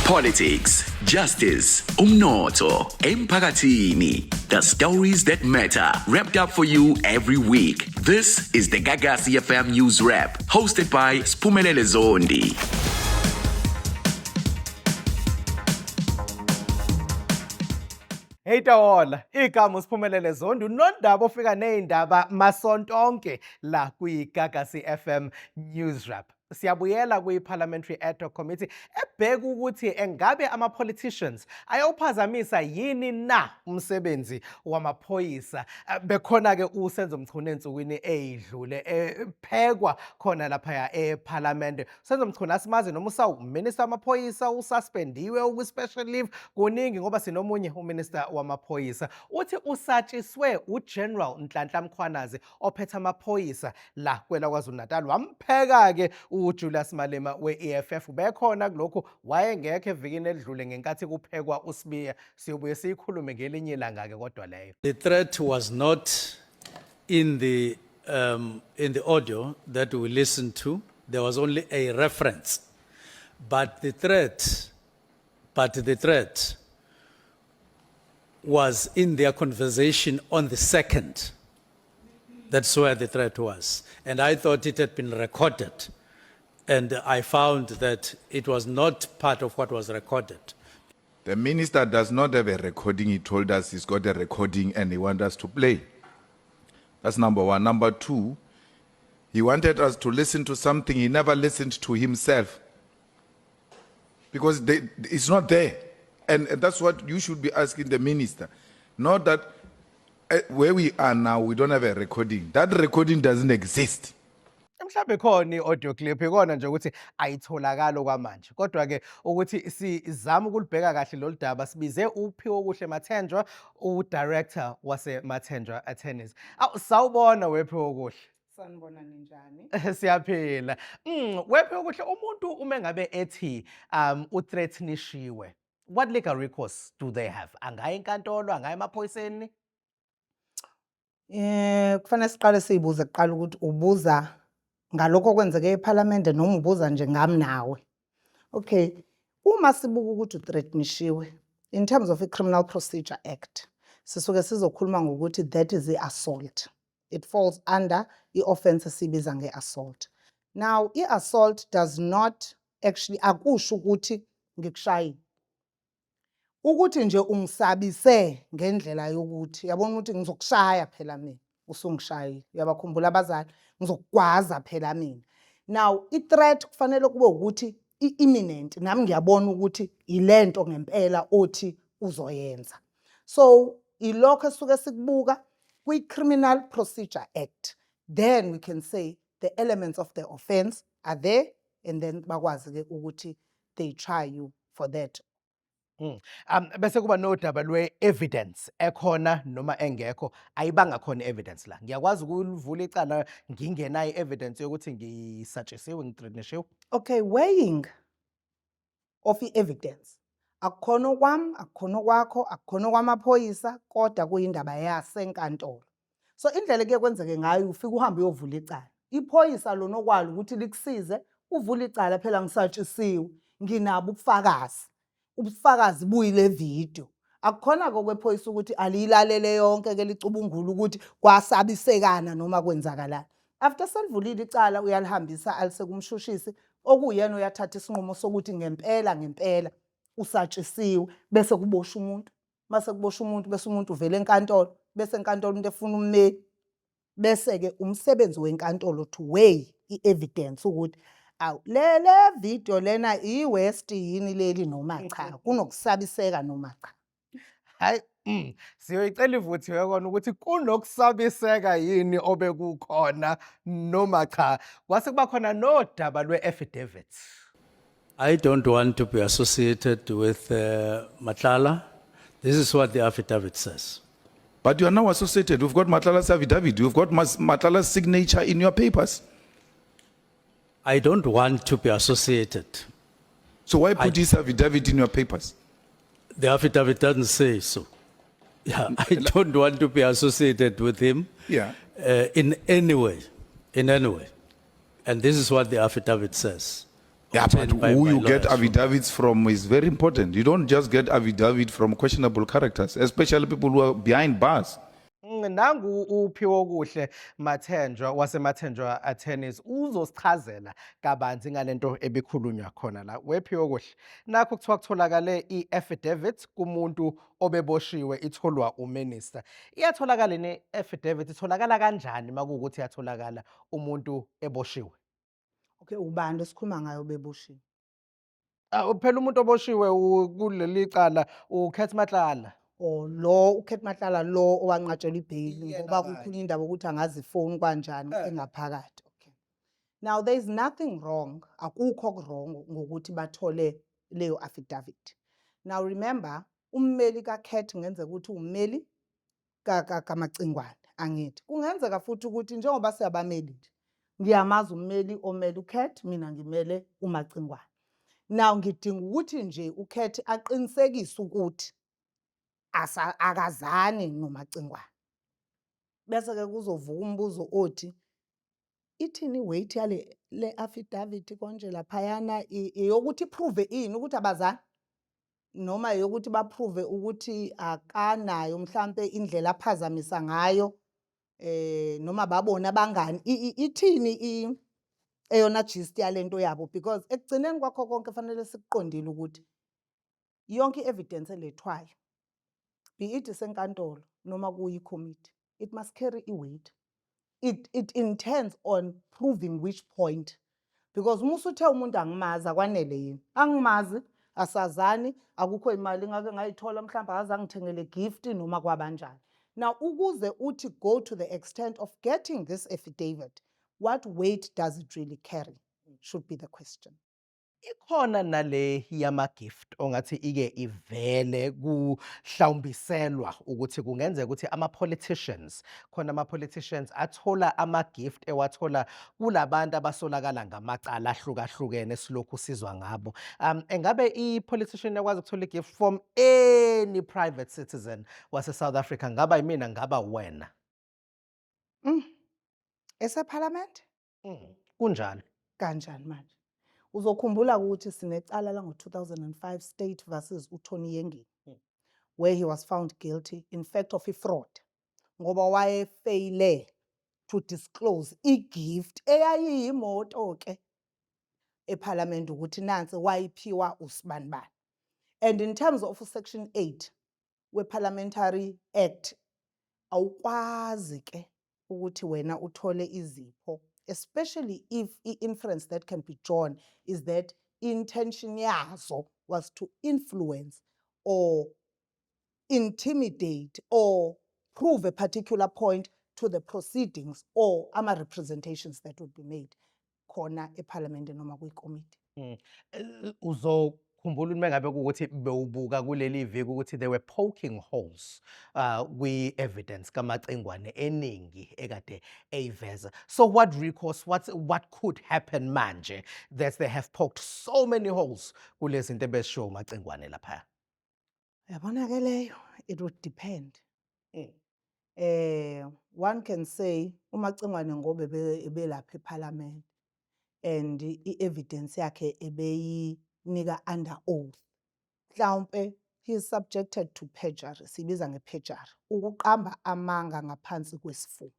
Politics, justice, umnotho, emphakathini. The stories that matter, wrapped up for you every week. This is the Gagasi FM News Wrap, hosted by Spumelele Zondi. Hey Tawona, igama usiphumelele Zondo nondaba ofika nezindaba masonto onke la kwiGagasi FM News Wrap. Siyabuyela kwi-Parliamentary Ad Hoc Committee ebheka ukuthi engabe ama-politicians ayawuphazamisa yini na umsebenzi wamaphoyisa. Bekhona-ke uSenzo Mchunu ensukwini eyidlule ephekwa khona laphaya eParliament. Senzo Mchunu asimazi noma usawuminister wamaphoyisa ususpendiwe ukwi-special leave kuningi ngoba sinomunye uminister wamaphoyisa. Uthi usatshiswe uGeneral Nhlanhla Mkhwanazi ophethe amaphoyisa la kwela KwaZulu-Natal. Wampheka-ke uJulius Malema we-EFF bekhona kulokho wayengekho evikini edlule ngenkathi kuphekwa uSibiya. Siyobuye siyikhulume ngelinye ilanga-ke kodwa leyo. The threat was not in the audio that we listened to. There was only a reference, but the threat was in their conversation on the 2nd. That's where the threat was, and I thought it had been recorded. And I found that it was not part of what was recorded. The minister does not have a recording. He told us he's got a recording and he wants us to play. That's number one. Number two, he wanted us to listen to something he never listened to himself. Because it's not there. And that's what you should be asking the minister. Not that where we are now, we don't have a recording. That recording doesn't exist. Mhlawumbe khona i-audio clip ikona nje ukuthi ayitholakala kwamanje kodwa ke ukuthi sizama ukulibheka kahle lolu daba sibize uPhiwo Kuhle Mathenjwa udirector wase Mathenjwa Attorneys. Sawubona wephiwo Kuhle. Sanibona ninjani? Siyaphila. Wephiwo Kuhle umuntu uma ngabe ethi uthreatenishiwe. What legal recourse do they have? Angaya enkantolo, angaya emaphoyiseni? Kufanele siqale siyibuze kuqala ukuthi ubuza ngalokho kwenzeke eParliament noma ubuza nje ngami nawe. Okay, uma sibuka ukuthi uthreatenishiwe in terms of a Criminal Procedure Act, sisuke sizokhuluma ngokuthi that is the assault. It falls under the offense sibiza nge-assault. Now, i-assault does not actually akusho ukuthi ngikushayile. Ukuthi nje ungisabise ngendlela yokuthi yabona ukuthi ngizokushaya phela mina usungishayile uyabakhumbula abazali ngizokugwaza phela mina. Now i-threat kufanele kube ukuthi i-imminent nami ngiyabona ukuthi ilento ngempela othi uzoyenza. So ilokho esuke sikubuka kwi-Criminal Procedure Act, then we can say the elements of the offense are there and then bakwazi ke ukuthi they try you for that. Bese kuba nodaba lwe-evidence ekhona noma engekho ayibanga khona evidence la. Ngiyakwazi ukulivula icala ngingenayo evidence yokuthi ngisatshisiwe ngithreatenishiwe. Okay, weighing of evidence. Akukhono kwami, akukhono kwakho, akukhono kwamaphoyisa kodwa kuyindaba yasenkantolo. So indlela ke kwenzeke ngayo ufika uhambe uyovula icala. Iphoyisa lona okwalo ukuthi likusize uvula icala phela ngisatshisiwe nginabo ubufakazi. Ubufakazi buyile video. Akukhona kwephoyisa ukuthi aliyilalele yonke ke licubungula ukuthi kwasabisekana noma kwenzakalana. After selivulile icala uyalihambisa alise kumshushisi okuyena uyathatha isinqumo sokuthi ngempela usatshisiwe bese kubosha umuntu. Mase kubosha umuntu bese umuntu uvela enkantolo bese enkantolo umuntu efuna ummeli. Bese ke umsebenzi wenkantolo to weigh i-evidence ukuthi lele video lena i-West yini leli noma cha kunokusabiseka noma cha. Hayi, siyoyicela ivuthiwe kona ukuthi kunokusabiseka yini obekukhona noma cha. Kwase kuba khona nodaba lwe-affidavit. I don't want to be associated with Matlala. This is what the affidavit says. But you are now associated. We've got Matlala's affidavit. You've got Matlala's signature in your papers. I don't want to be associated. So why put his affidavit in your papers? The affidavit doesn't say so. Yeah, I don't want to be associated with him. Yeah. In any way. And this is what the affidavit says. Yeah, but obtained by who you get lawyers. affidavits from is very important. You don't just get affidavit from questionable characters, especially people who are behind bars. Nangu uphiwo kuhle Mathenjwa waseMathenjwa Attorneys uzosichazela kabanzi ngalento ebikhulunywa khona la. Wephiwo kuhle. Nakho kuthiwa kutholakale i-affidavit kumuntu obeboshiwe itholwa uminister. Iyatholakala ne-affidavit itholakala kanjani makuwukuthi iyatholakala umuntu eboshiwe? Okay, ubani esikhuluma ngayo beboshiwe? Phela umuntu oboshiwe kuleli cala uKurt Matlala. Or lo uKurt Matlala lo owanqatshelwa ibhayili Yena ngoba manje. kukhulunywa indaba ukuthi angazi ifoni kanjani engaphakathi. Okay. Now there is nothing wrong, akukho wrong ngokuthi bathole leyo affidavit. Now remember, ummeli kaKurt ngenzeka ukuthi ummeli kaMacingwane angithi. Kungenzeka futhi ukuthi njengoba siyabameli nje. Ngiyamazi ummeli omele uKurt, mina ngimele uMacingwane. Now ngidinga ukuthi nje uKurt aqinisekise ukuthi akazani noMacingwane. Bese ke kuzovuka umbuzo othi ithini weight yale le affidavit konje laphayana eyokuthi prove ini ukuthi abazani noma eyokuthi ba prove ukuthi akanayo mhlambe indlela aphazamisa ngayo noma babona bangani ithini eyona gist yalento yabo, because ekugcineni kwakho konke fanele sikuqondile ukuthi yonke evidence elethwayo be it senkantolo noma kuyi committee, it must carry a weight. It intends on proving which point, because musuthe umuntu angimazi akwanele yini, angimazi asazani akukho imali ngake ngayithola mhlawumbe azangithengele gift noma kwabanjani. Now ukuze uthi go to the extent of getting this affidavit, what weight does it really carry should be the question. Ikhona nale yama gift ongathi ike ivele kuhlawumbiselwa ukuthi kungenzeka ukuthi ama-politicians khona ama-politicians athola ama-gift ewathola kulabantu abasolakala ngamacala ahlukahlukene esilokhu sizwa ngabo. Engabe i-politician yakwazi ukuthola i-gift from any private citizen wase-South Africa, ngaba yimina ngaba wena? Eseparliament? Kunjalo. Kanjani manje? Uzokhumbula ukuthi sinecala la ngo-2005 State versus uTony Yengeni, where he was found guilty in fact of fraud ngoba wayefeyile to disclose i-gift eyayiyimoto ke eParliament ukuthi nansi wayiphiwa usibanibani. And in terms of section 8 we-Parliamentary Act, awukwazi ke ukuthi wena uthole izipho, especially if i-inference that can be drawn is that intention yazo was to influence or intimidate or prove a particular point to the proceedings or ama-representations that would be made khona eParliament noma kwi-committee. Uzokhumbula uma ngabe ukuthi bewubuka kuleli viki ukuthi they were poking holes kwi-evidence kaMacingwane eningi ekade eyiveza. So what recourse, what could happen manje that they have poked so many holes kulezi zinto ebeshiwo uMacingwane lapha? Yabona ke leyo, it would depend. One can say uMacingwane ngoba ebelapha eParliament and i-evidence yakhe ebeyinika under oath, mhlawumbe he is subjected to perjury, sibiza nge-perjury, ukuqamba amanga ngaphansi kwesifungo.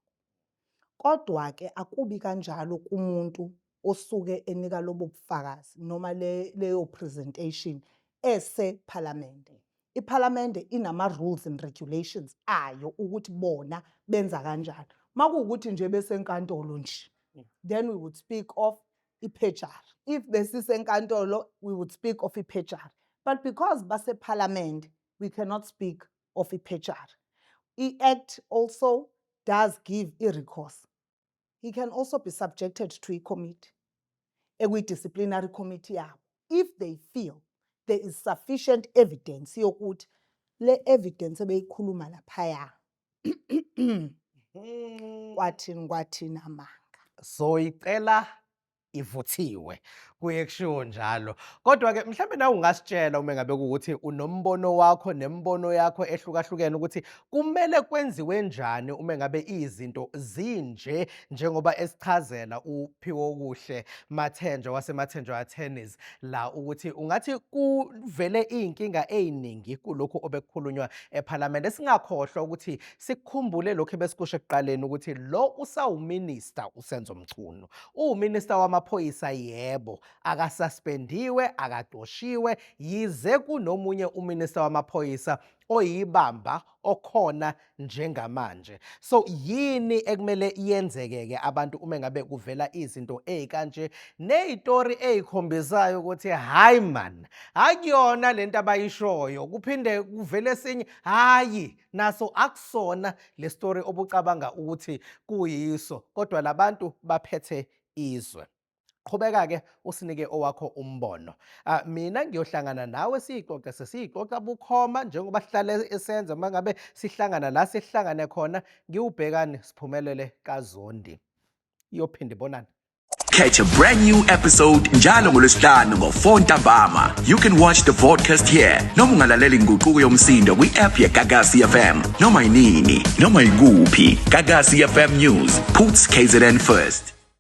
Kodwa ke akubi kanjalo kumuntu osuke enika lobo bufakazi noma leyo presentation eseParliament. IParliament inama rules and regulations ayo ukuthi bona benza kanjani. Makuwukuthi nje besenkantolo nje, then we would speak of i-perjury. If besisenkantolo, we would speak of i-perjury. But because base-Parliament, we cannot speak of i-perjury. I-Act also does give a recourse. He can also be subjected to a committee, a disciplinary committee, if they feel there is sufficient evidence yokuthi le evidence ebeyikhuluma laphaya kwathini amanga. So icela ivuthiwe kuye kushiwo njalo. Kodwa-ke mhlawumbe nawe ungasitshela uma ngabe kuwukuthi unombono wakho nembono yakho ehlukahlukene ukuthi kumele kwenziwe njani uma ngabe izinto zinje njengoba esichazela uPhiwo Kuhle Mathenjwa waseMathenjwa Attorneys la ukuthi ungathi kuvele iy'nkinga ey'ningi kulokhu obekukhulunywa ePhalamende. Singakhohlwa ukuthi sikukhumbule lokhu ebesikusho ekuqaleni ukuthi lo usawuminista uSenzo Mchunu. Uwuminista wamaphoyisa yebo, akasuspendiwe, akaxoshiwe, yize kunomunye uminista wamaphoyisa oyibamba okhona njengamanje. So yini ekumele yenzeke-ke abantu uma ngabe kuvela izinto ey'kanje ney'tori ey'khombisayo ukuthi hayi man, akuyona lento abayishoyo, kuphinde kuvele esinye hayi naso akusona le story obucabanga ukuthi kuyiso, kodwa labantu baphethe izwe. Qhubeka-ke usinike owakho umbono. Mina ngiyohlangana nawe siyixoxe sesiyixoxa bukhoma njengoba sihlale esenza uma ngabe sihlangana la sihlangane khona ngiwubhekane siphumelele kaZondi. Iyophinde ibonana. Catch a brand new episode njalo ngolwesihlanu ngo-4 ntambama. You can watch the podcast here noma ungalalela inguquko yomsindo kwi-app yeGagasi FM noma yinini noma yikuphi. Gagasi FM News puts KZN first.